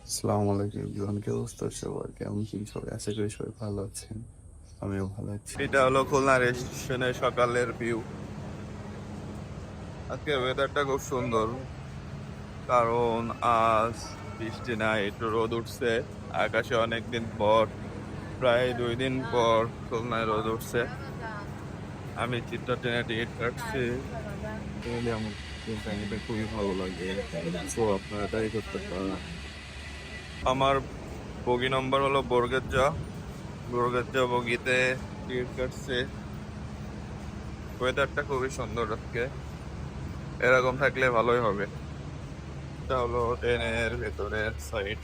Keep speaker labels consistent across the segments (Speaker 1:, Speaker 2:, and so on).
Speaker 1: আসসালামু আলাইকুম জীবন, কি অবস্থা সবার? কেমন কি সবাই? আশা করি সবাই ভালো আছেন, আমিও ভালো আছি। এটা হলো খুলনা রেল স্টেশনের সকালের ভিউ। আজকের ওয়েদারটা খুব সুন্দর, কারণ আজ বৃষ্টি নাই, একটু রোদ উঠছে। আকাশে অনেকদিন পর, প্রায় 2 দিন পর খুলনায় রোদ উঠছে। আমি চিত্রা ট্রেনে টিকিট কাটছি। Really আমার জার্নিটা খুবই ভালো লাগে, তো আপনারা ট্রাই করতে পারেন। আমার বগি নম্বর হলো বরগেজ্জা বগিতে টিকিট কাটছে। ওয়েদারটা খুবই সুন্দর আজকে, এরকম থাকলে ভালোই হবে। এটা হলো ট্রেনের ভেতরের সাইড,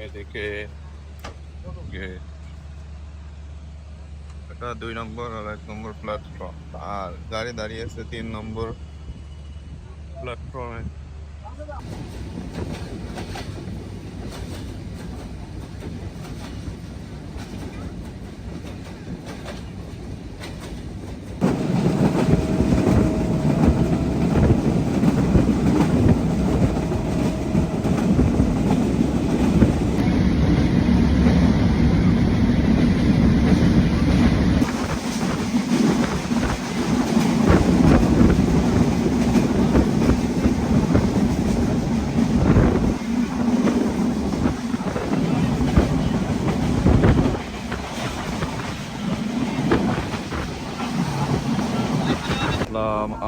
Speaker 1: এদিকে গেট। এটা 2 নম্বর আর 1 নম্বর প্ল্যাটফর্ম, আর গাড়ি দাঁড়িয়ে আছে 3 নম্বর প্ল্যাটফর্মে।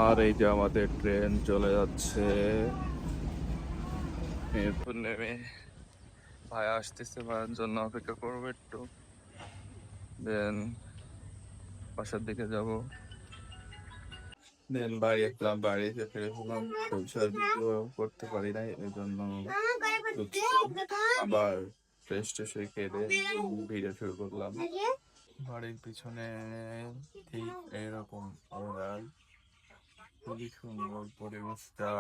Speaker 1: আর এই যে আমাদের ট্রেন চলে যাচ্ছে। এরপর নেমে ভাইয়া আসতেছে, ভাইয়ার জন্য অপেক্ষা করবো একটু, দেন বাসার দিকে যাব। দেন বাড়ি আসলাম, বাড়ি এসে ফ্রেশ হলাম। পরিষ্কার ভিডিও করতে পারি নাই, এই জন্য আবার ফ্রেশ ট্রেশ হয়ে খেয়ে দিয়ে ভিডিও শুরু করলাম। বাড়ির পিছনে ঠিক এরকম খুবই সুন্দর পরিবেশটা।